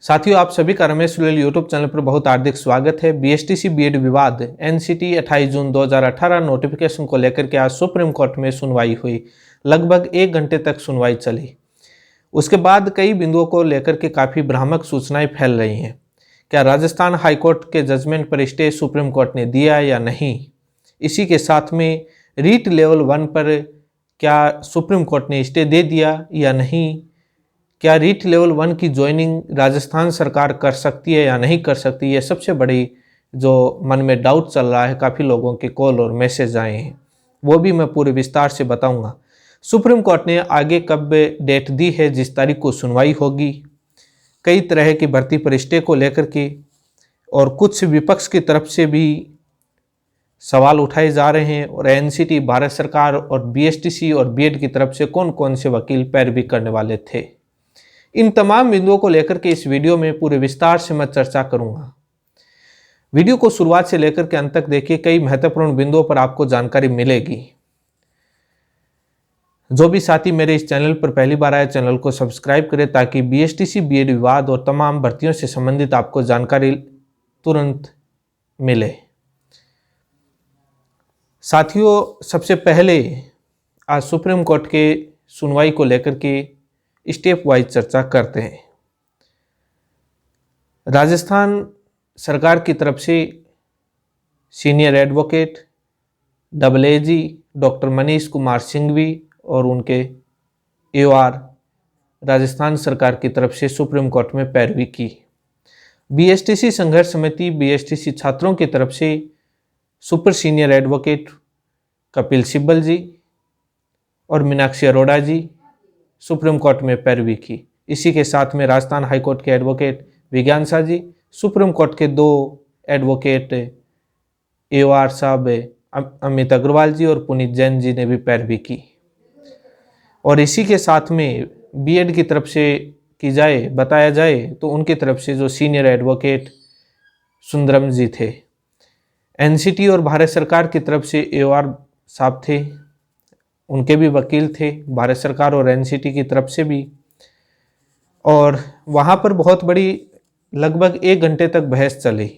साथियों, आप सभी का रमेश सुलेल यूट्यूब चैनल पर बहुत हार्दिक स्वागत है। बीएसटीसी बीएड विवाद एनसीटी 28 जून 2018 नोटिफिकेशन को लेकर के आज सुप्रीम कोर्ट में सुनवाई हुई। लगभग 1 घंटे तक सुनवाई चली। उसके बाद कई बिंदुओं को लेकर के काफ़ी भ्रामक सूचनाएं फैल रही हैं। क्या राजस्थान हाईकोर्ट के जजमेंट पर स्टे सुप्रीम कोर्ट ने दिया या नहीं? इसी के साथ में रीट लेवल 1 पर क्या सुप्रीम कोर्ट ने स्टे दे दिया या नहीं? क्या रीट लेवल 1 की ज्वाइनिंग राजस्थान सरकार कर सकती है या नहीं कर सकती? ये सबसे बड़ी जो मन में डाउट चल रहा है, काफ़ी लोगों के कॉल और मैसेज आए हैं, वो भी मैं पूरे विस्तार से बताऊंगा। सुप्रीम कोर्ट ने आगे कब डेट दी है, जिस तारीख को सुनवाई होगी, कई तरह की भर्ती पर स्टे को लेकर के, और कुछ विपक्ष की तरफ से भी सवाल उठाए जा रहे हैं, और एनसीटी, भारत सरकार और बीएसटीसी और बीएड की तरफ से कौन कौन से वकील पैरवी करने वाले थे। इन तमाम बिंदुओं को लेकर के इस वीडियो में पूरे विस्तार से मैं चर्चा करूंगा। वीडियो को शुरुआत से लेकर के अंत तक देखिए, कई महत्वपूर्ण बिंदुओं पर आपको जानकारी मिलेगी। जो भी साथी मेरे इस चैनल पर पहली बार आए, चैनल को सब्सक्राइब करें ताकि बीएसटीसी बीएड विवाद और तमाम भर्तियों से संबंधित आपको जानकारी तुरंत मिले। साथियों, सबसे पहले आज सुप्रीम कोर्ट के सुनवाई को लेकर के स्टेप वाइज चर्चा करते हैं। राजस्थान सरकार की तरफ से senior advocate AAG doctor Manish Kumar Singhvi और उनके AOR राजस्थान सरकार की तरफ से सुप्रीम कोर्ट में पैरवी की। बीएसटीसी संघर्ष समिति, बीएसटीसी छात्रों की तरफ से super senior advocate Kapil Sibal ji और मीनाक्षी अरोड़ा जी सुप्रीम कोर्ट में पैरवी की। इसी के साथ में राजस्थान हाईकोर्ट के एडवोकेट विज्ञान शाह जी, सुप्रीम कोर्ट के 2 एडवोकेट AOR साहब अमित अग्रवाल जी और पुनीत जैन जी ने भी पैरवी की। और इसी के साथ में बीएड की तरफ से बताया जाए तो उनकी तरफ से जो सीनियर एडवोकेट सुंदरम जी थे। एनसीटी और भारत सरकार की तरफ से AOR साहब थे, उनके भी वकील थे, भारत सरकार और एनसीटी की तरफ से भी। और वहाँ पर बहुत बड़ी लगभग 1 घंटे तक बहस चली।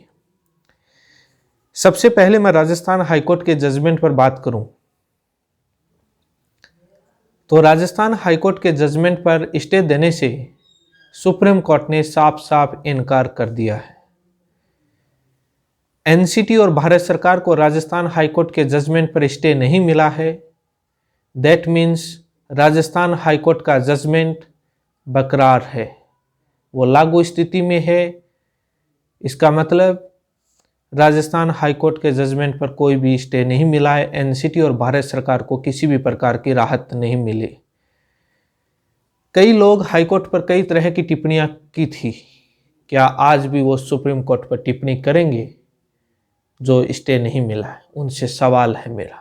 सबसे पहले मैं राजस्थान हाईकोर्ट के जजमेंट पर बात करूं तो राजस्थान हाईकोर्ट के जजमेंट पर स्टे देने से सुप्रीम कोर्ट ने साफ साफ इनकार कर दिया है। एनसीटी और भारत सरकार को राजस्थान हाईकोर्ट के जजमेंट पर स्टे नहीं मिला है। दैट मीन्स राजस्थान हाईकोर्ट का जजमेंट बरकरार है, वो लागू स्थिति में है। इसका मतलब राजस्थान हाईकोर्ट के जजमेंट पर कोई भी स्टे नहीं मिला है। एनसीटी और भारत सरकार को किसी भी प्रकार की राहत नहीं मिली। कई लोग हाईकोर्ट पर कई तरह की टिप्पणियां की थी, क्या आज भी वो सुप्रीम कोर्ट पर टिप्पणी करेंगे जो स्टे नहीं मिला है? उनसे सवाल है मेरा।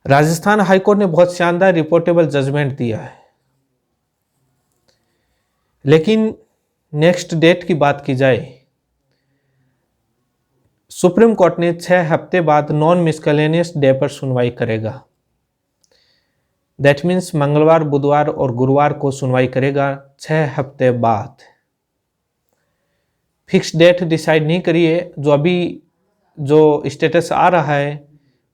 राजस्थान हाईकोर्ट ने बहुत शानदार रिपोर्टेबल जजमेंट दिया है, लेकिन नेक्स्ट डेट की बात की जाए, सुप्रीम कोर्ट ने 6 हफ्ते बाद नॉन मिसकलेनियस डे पर सुनवाई करेगा। दैट मीन्स मंगलवार, बुधवार और गुरुवार को सुनवाई करेगा 6 हफ्ते बाद। फिक्स डेट डिसाइड नहीं करी है। जो अभी जो स्टेटस आ रहा है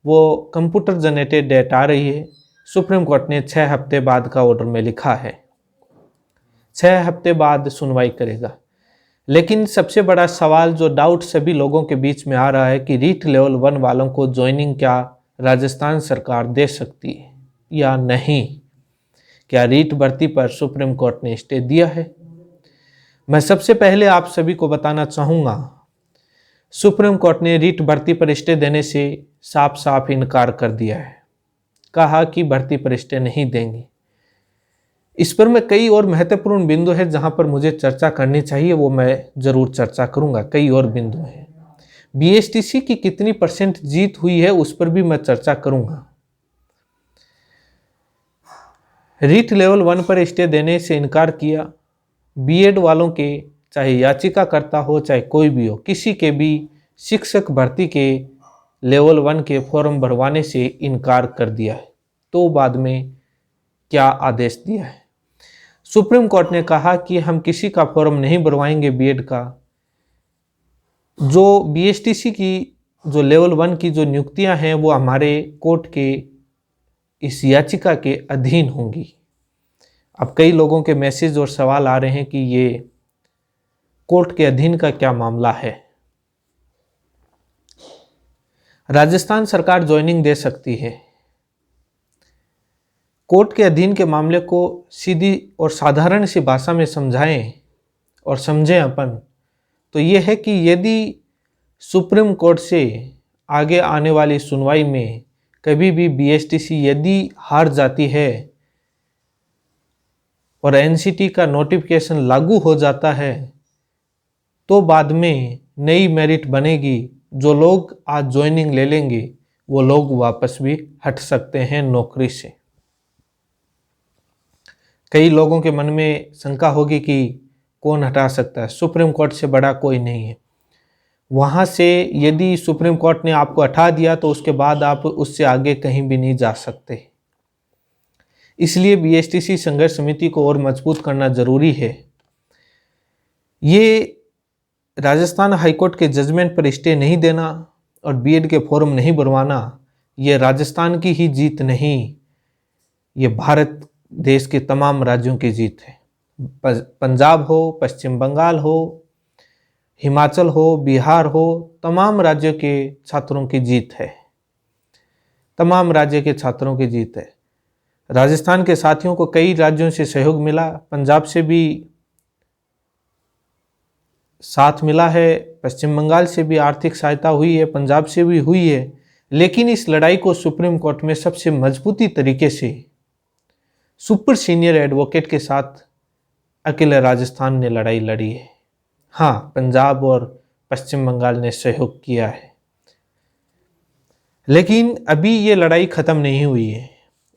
वो कंप्यूटर जनरेटेड डेट आ रही है। सुप्रीम कोर्ट ने 6 हफ्ते बाद का ऑर्डर में लिखा है, 6 हफ्ते बाद सुनवाई करेगा। लेकिन सबसे बड़ा सवाल, जो डाउट सभी लोगों के बीच में आ रहा है कि रीट लेवल 1 वालों को ज्वाइनिंग क्या राजस्थान सरकार दे सकती है या नहीं? क्या रीट भर्ती पर सुप्रीम कोर्ट ने स्टे दिया है? मैं सबसे पहले आप सभी को बताना चाहूँगा, सुप्रीम कोर्ट ने रीट भर्ती पर स्टे देने से साफ साफ इनकार कर दिया है। कहा कि भर्ती पर स्टे नहीं देंगे। इस पर मैं कई और महत्वपूर्ण बिंदु है जहां पर मुझे चर्चा करनी चाहिए, वो मैं जरूर चर्चा करूंगा। कई और बिंदु हैं। बीएसटीसी की कितनी % जीत हुई है उस पर भी मैं चर्चा करूंगा। रीट लेवल 1 पर स्टे देने से इनकार किया। बीएड वालों के, चाहे याचिकाकर्ता हो चाहे कोई भी हो, किसी के भी शिक्षक भर्ती के लेवल 1 के फॉर्म भरवाने से इनकार कर दिया है। तो बाद में क्या आदेश दिया है? सुप्रीम कोर्ट ने कहा कि हम किसी का फॉर्म नहीं भरवाएंगे बीएड का। जो बीएसटीसी की जो लेवल 1 की जो नियुक्तियां हैं वो हमारे कोर्ट के इस याचिका के अधीन होंगी। अब कई लोगों के मैसेज और सवाल आ रहे हैं कि ये कोर्ट के अधीन का क्या मामला है। राजस्थान सरकार ज्वाइनिंग दे सकती है। कोर्ट के अधीन के मामले को सीधी और साधारण सी भाषा में समझाएं और समझें अपन, तो ये है कि यदि सुप्रीम कोर्ट से आगे आने वाली सुनवाई में कभी भी बीएसटीसी यदि हार जाती है और एनसीटी का नोटिफिकेशन लागू हो जाता है, तो बाद में नई मेरिट बनेगी। जो लोग आज ज्वाइनिंग ले लेंगे वो लोग वापस भी हट सकते हैं नौकरी से। कई लोगों के मन में शंका होगी कि कौन हटा सकता है, सुप्रीम कोर्ट से बड़ा कोई नहीं है। वहाँ से यदि सुप्रीम कोर्ट ने आपको हटा दिया तो उसके बाद आप उससे आगे कहीं भी नहीं जा सकते। इसलिए बीएसटीसी संघर्ष समिति को और मजबूत करना जरूरी है। ये राजस्थान हाईकोर्ट के जजमेंट पर स्टे नहीं देना और बीएड के फॉर्म नहीं भरवाना, ये राजस्थान की ही जीत नहीं, ये भारत देश के तमाम राज्यों की जीत है। पंजाब हो, पश्चिम बंगाल हो, हिमाचल हो, बिहार हो, तमाम राज्यों के छात्रों की जीत है। तमाम राज्य के छात्रों की जीत है। राजस्थान के साथियों को कई राज्यों से सहयोग मिला, पंजाब से भी साथ मिला है, पश्चिम बंगाल से भी आर्थिक सहायता हुई है, पंजाब से भी हुई है। लेकिन इस लड़ाई को सुप्रीम कोर्ट में सबसे मजबूती तरीके से सुपर सीनियर एडवोकेट के साथ अकेले राजस्थान ने लड़ाई लड़ी है। हाँ, पंजाब और पश्चिम बंगाल ने सहयोग किया है, लेकिन अभी ये लड़ाई खत्म नहीं हुई है।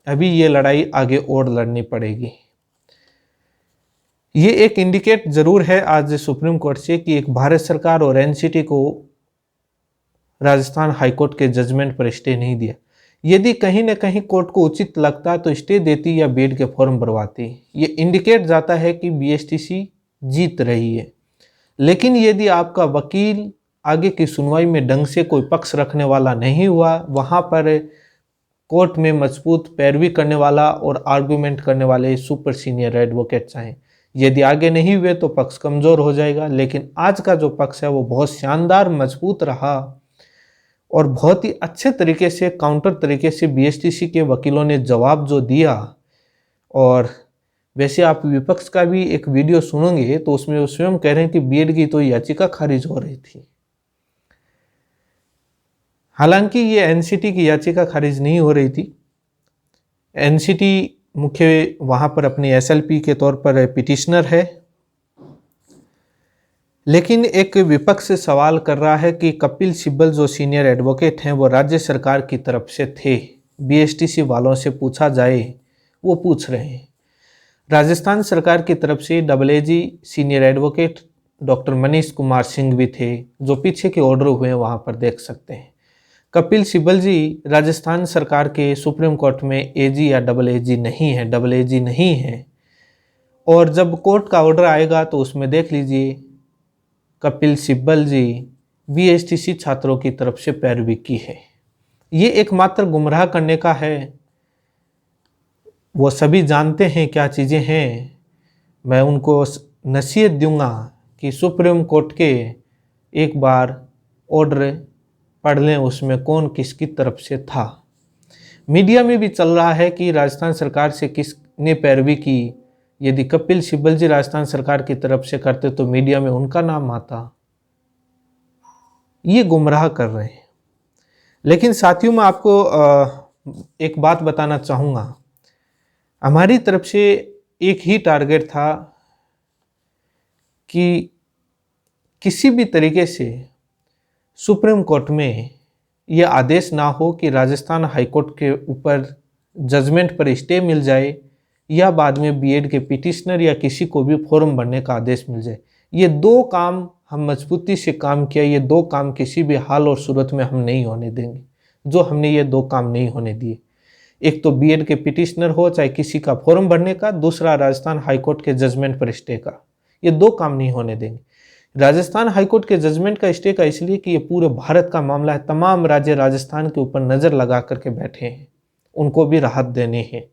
अभी ये लड़ाई आगे और लड़नी पड़ेगी। ये एक इंडिकेट जरूर है आज सुप्रीम कोर्ट से कि एक भारत सरकार और एनसीटी को राजस्थान हाईकोर्ट के जजमेंट पर स्टे नहीं दिया। यदि कहीं न कहीं कोर्ट को उचित लगता तो स्टे देती या बीएड के फॉर्म भरवाती। ये इंडिकेट जाता है कि बीएसटीसी जीत रही है। लेकिन यदि आपका वकील आगे की सुनवाई में ढंग से कोई पक्ष रखने वाला नहीं हुआ, वहाँ पर कोर्ट में मजबूत पैरवी करने वाला और आर्गूमेंट करने वाले सुपर सीनियर एडवोकेट चाहें, यदि आगे नहीं हुए तो पक्ष कमज़ोर हो जाएगा। लेकिन आज का जो पक्ष है वो बहुत शानदार मजबूत रहा और बहुत ही अच्छे तरीके से काउंटर तरीके से बीएसटीसी के वकीलों ने जवाब जो दिया। और वैसे आप विपक्ष का भी एक वीडियो सुनोगे तो उसमें वो स्वयं कह रहे हैं कि बीएड की तो याचिका खारिज हो रही थी। हालांकि ये एनसीटी की याचिका खारिज नहीं हो रही थी। एनसीटी मुख्य वहाँ पर अपनी एसएलपी के तौर पर पिटिशनर है, लेकिन एक विपक्ष सवाल कर रहा है कि कपिल सिब्बल जो सीनियर एडवोकेट हैं वो राज्य सरकार की तरफ से थे। बीएसटीसी वालों से पूछा जाए, वो पूछ रहे हैं। राजस्थान सरकार की तरफ से AAG senior advocate doctor Manish Kumar Singh भी थे, जो पीछे के ऑर्डर हुए हैं वहाँ पर देख सकते हैं। कपिल सिब्बल जी राजस्थान सरकार के सुप्रीम कोर्ट में एजी या एएजी नहीं है, एएजी नहीं है। और जब कोर्ट का ऑर्डर आएगा तो उसमें देख लीजिए कपिल सिब्बल जी बीएसटीसी छात्रों की तरफ से पैरवी की है। ये एकमात्र गुमराह करने का है। वो सभी जानते हैं क्या चीज़ें हैं। मैं उनको नसीहत दूंगा कि सुप्रीम कोर्ट के एक बार ऑर्डर पढ़ लें, उसमें कौन किसकी तरफ से था। मीडिया में भी चल रहा है कि राजस्थान सरकार से किसने पैरवी की। यदि कपिल सिब्बल जी राजस्थान सरकार की तरफ से करते तो मीडिया में उनका नाम आता। ये गुमराह कर रहे हैं। लेकिन साथियों, मैं आपको एक बात बताना चाहूँगा। हमारी तरफ से एक ही टारगेट था कि किसी भी तरीके से सुप्रीम कोर्ट में यह आदेश ना हो कि राजस्थान हाईकोर्ट के ऊपर जजमेंट पर स्टे मिल जाए या बाद में बीएड के पिटिशनर या किसी को भी फॉर्म भरने का आदेश मिल जाए। ये दो काम हम मजबूती से काम किया। ये दो काम किसी भी हाल और सूरत में हम नहीं होने देंगे, जो हमने ये दो काम नहीं होने दिए। एक तो बीएड के पिटिशनर हो, चाहे किसी का फॉर्म भरने का, दूसरा राजस्थान हाईकोर्ट के जजमेंट पर स्टे का। ये दो काम नहीं होने देंगे। राजस्थान हाईकोर्ट के जजमेंट का स्टे का इसलिए कि ये पूरे भारत का मामला है, तमाम राज्य राजस्थान के ऊपर नज़र लगा करके बैठे हैं, उनको भी राहत देनी है।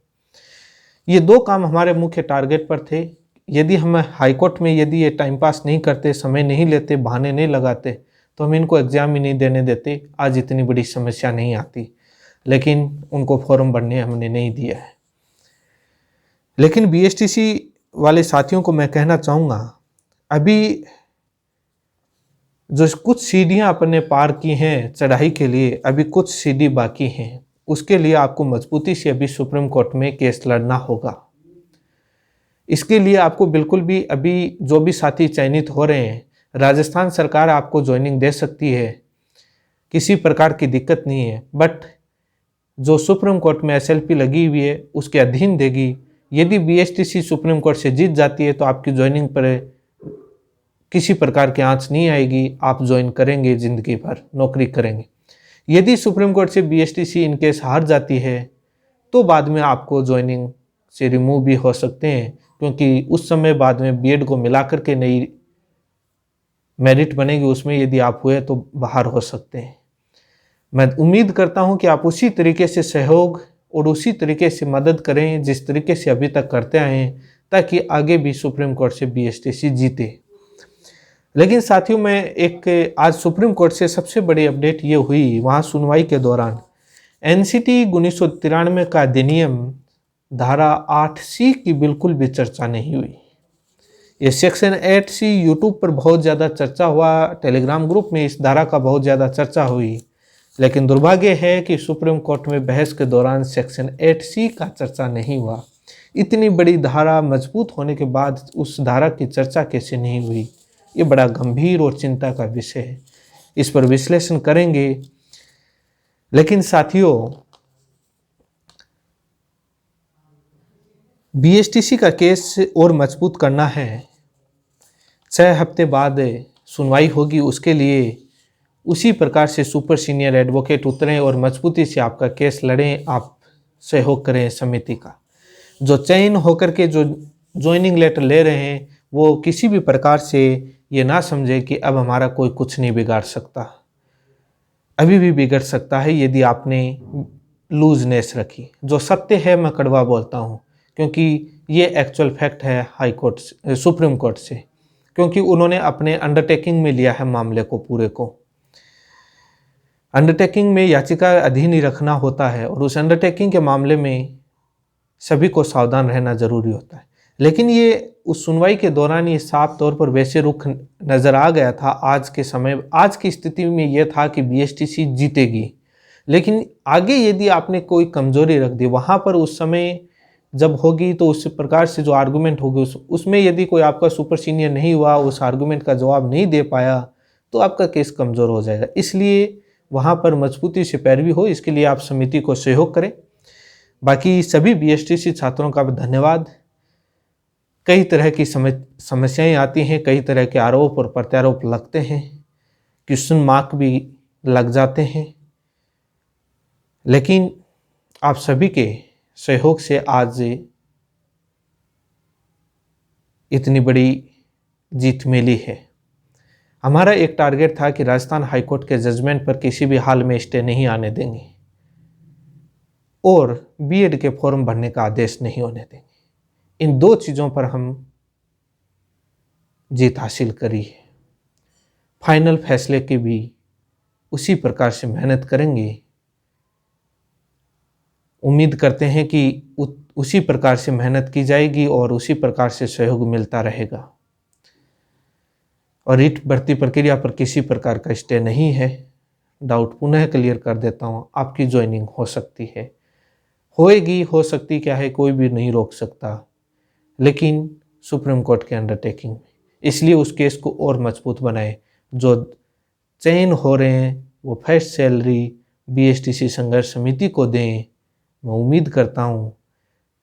ये दो काम हमारे मुख्य टारगेट पर थे। यदि हम हाईकोर्ट में यदि ये टाइम पास नहीं करते, समय नहीं लेते, बहाने नहीं लगाते, तो हम इनको एग्ज़ाम ही नहीं देने देते, आज इतनी बड़ी समस्या नहीं आती। लेकिन उनको फॉर्म भरने हमने नहीं दिया है। लेकिन बीएसटीसी वाले साथियों को मैं कहना चाहूँगा, अभी जो कुछ सीढ़ियाँ अपने पार की हैं चढ़ाई के लिए, अभी कुछ सीढ़ी बाकी हैं। उसके लिए आपको मजबूती से अभी सुप्रीम कोर्ट में केस लड़ना होगा। इसके लिए आपको बिल्कुल भी अभी जो भी साथी चयनित हो रहे हैं, राजस्थान सरकार आपको ज्वाइनिंग दे सकती है, किसी प्रकार की दिक्कत नहीं है। बट जो सुप्रीम कोर्ट में एसएलपी लगी हुई है उसके अधीन देगी। यदि बीएसटीसी सुप्रीम कोर्ट से जीत जाती है तो आपकी ज्वाइनिंग पर किसी प्रकार की आंच नहीं आएगी, आप ज्वाइन करेंगे, जिंदगी भर नौकरी करेंगे। यदि सुप्रीम कोर्ट से बीएसटीसी इनकेस हार जाती है तो बाद में आपको ज्वाइनिंग से रिमूव भी हो सकते हैं, क्योंकि उस समय बाद में बीएड को मिला करके नई मेरिट बनेगी, उसमें यदि आप हुए तो बाहर हो सकते हैं। मैं उम्मीद करता हूं कि आप उसी तरीके से सहयोग और उसी तरीके से मदद करें जिस तरीके से अभी तक करते आए हैं, ताकि आगे भी सुप्रीम कोर्ट से बीएसटीसी जीते। लेकिन साथियों, मैं एक आज सुप्रीम कोर्ट से सबसे बड़ी अपडेट ये हुई, वहाँ सुनवाई के दौरान एनसीटी 1993 का अधिनियम धारा 8C की बिल्कुल भी चर्चा नहीं हुई। ये सेक्शन 8C यूट्यूब पर बहुत ज़्यादा चर्चा हुआ, टेलीग्राम ग्रुप में इस धारा का बहुत ज़्यादा चर्चा हुई, लेकिन दुर्भाग्य है कि सुप्रीम कोर्ट में बहस के दौरान सेक्शन 8C का चर्चा नहीं हुआ। इतनी बड़ी धारा मजबूत होने के बाद उस धारा की चर्चा कैसे नहीं हुई, ये बड़ा गंभीर और चिंता का विषय है। इस पर विश्लेषण करेंगे। लेकिन साथियों, बीएसटीसी का केस और मजबूत करना है। 6 हफ्ते बाद सुनवाई होगी, उसके लिए उसी प्रकार से सुपर सीनियर एडवोकेट उतरें और मजबूती से आपका केस लड़ें, आप सहयोग करें समिति का। जो चयन होकर के जो ज्वाइनिंग लेटर ले रहे हैं वो किसी भी प्रकार से ये ना समझे कि अब हमारा कोई कुछ नहीं बिगाड़ सकता। अभी भी बिगड़ सकता है यदि आपने लूजनेस रखी। जो सत्य है मैं कड़वा बोलता हूँ, क्योंकि ये एक्चुअल फैक्ट है हाई कोर्ट सुप्रीम कोर्ट से, क्योंकि उन्होंने अपने अंडरटेकिंग में लिया है मामले को पूरे को। अंडरटेकिंग में याचिका अधीन ही रखना होता है और उस अंडरटेकिंग के मामले में सभी को सावधान रहना जरूरी होता है। लेकिन ये उस सुनवाई के दौरान ये साफ तौर पर वैसे रुख नज़र आ गया था। आज के समय, आज की स्थिति में यह था कि बीएसटीसी जीतेगी, लेकिन आगे यदि आपने कोई कमजोरी रख दी, वहाँ पर उस समय जब होगी तो उस प्रकार से जो आर्गूमेंट होगी उसमें यदि कोई आपका सुपर सीनियर नहीं हुआ, उस आर्गूमेंट का जवाब नहीं दे पाया, तो आपका केस कमज़ोर हो जाएगा। इसलिए वहाँ पर मजबूती से पैरवी हो, इसके लिए आप समिति को सहयोग करें। बाकी सभी बीएसटीसी छात्रों का धन्यवाद। कई तरह की समस्याएं आती हैं, कई तरह के आरोप और प्रत्यारोप लगते हैं, क्वेश्चन मार्क भी लग जाते हैं, लेकिन आप सभी के सहयोग से आज इतनी बड़ी जीत मिली है। हमारा एक टारगेट था कि राजस्थान हाईकोर्ट के जजमेंट पर किसी भी हाल में स्टे नहीं आने देंगे और बीएड के फॉर्म भरने का आदेश नहीं होने देंगे। इन दो चीज़ों पर हम जीत हासिल करी है। फाइनल फैसले की भी उसी प्रकार से मेहनत करेंगे। उम्मीद करते हैं कि उसी प्रकार से मेहनत की जाएगी और उसी प्रकार से सहयोग मिलता रहेगा। और रिट भर्ती प्रक्रिया पर किसी प्रकार का स्टे नहीं है। डाउट पुनः क्लियर कर देता हूँ, आपकी ज्वाइनिंग हो सकती है, होएगी, हो सकती क्या है, कोई भी नहीं रोक सकता, लेकिन सुप्रीम कोर्ट के अंडरटेकिंग में। इसलिए उस केस को और मजबूत बनाए। जो चयन हो रहे हैं वो फर्स्ट सैलरी बीएसटीसी संघर्ष समिति को दें। मैं उम्मीद करता हूँ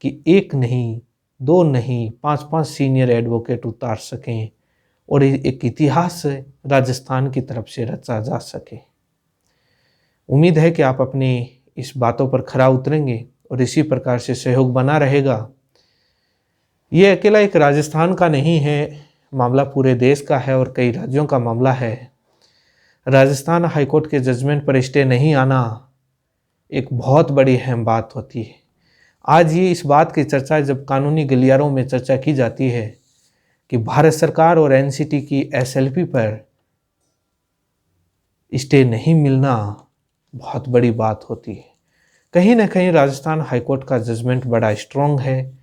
कि 1 नहीं, 2 नहीं, 5-5 सीनियर एडवोकेट उतार सकें और एक इतिहास राजस्थान की तरफ से रचा जा सके। उम्मीद है कि आप अपनी इस बातों पर खरा उतरेंगे और इसी प्रकार से सहयोग बना रहेगा। ये अकेला एक राजस्थान का नहीं है, मामला पूरे देश का है और कई राज्यों का मामला है। राजस्थान हाईकोर्ट के जजमेंट पर स्टे नहीं आना एक बहुत बड़ी अहम बात होती है। आज ये इस बात की चर्चा जब कानूनी गलियारों में चर्चा की जाती है कि भारत सरकार और एनसीटी की एसएलपी पर स्टे नहीं मिलना बहुत बड़ी बात होती है। कहीं ना कहीं राजस्थान हाईकोर्ट का जजमेंट बड़ा स्ट्रॉन्ग है।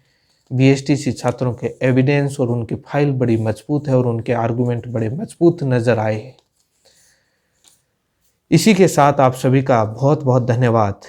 बीएसटीसी छात्रों के एविडेंस और उनकी फाइल बड़ी मजबूत है और उनके आर्गुमेंट बड़े मजबूत नजर आए। इसी के साथ आप सभी का बहुत बहुत धन्यवाद।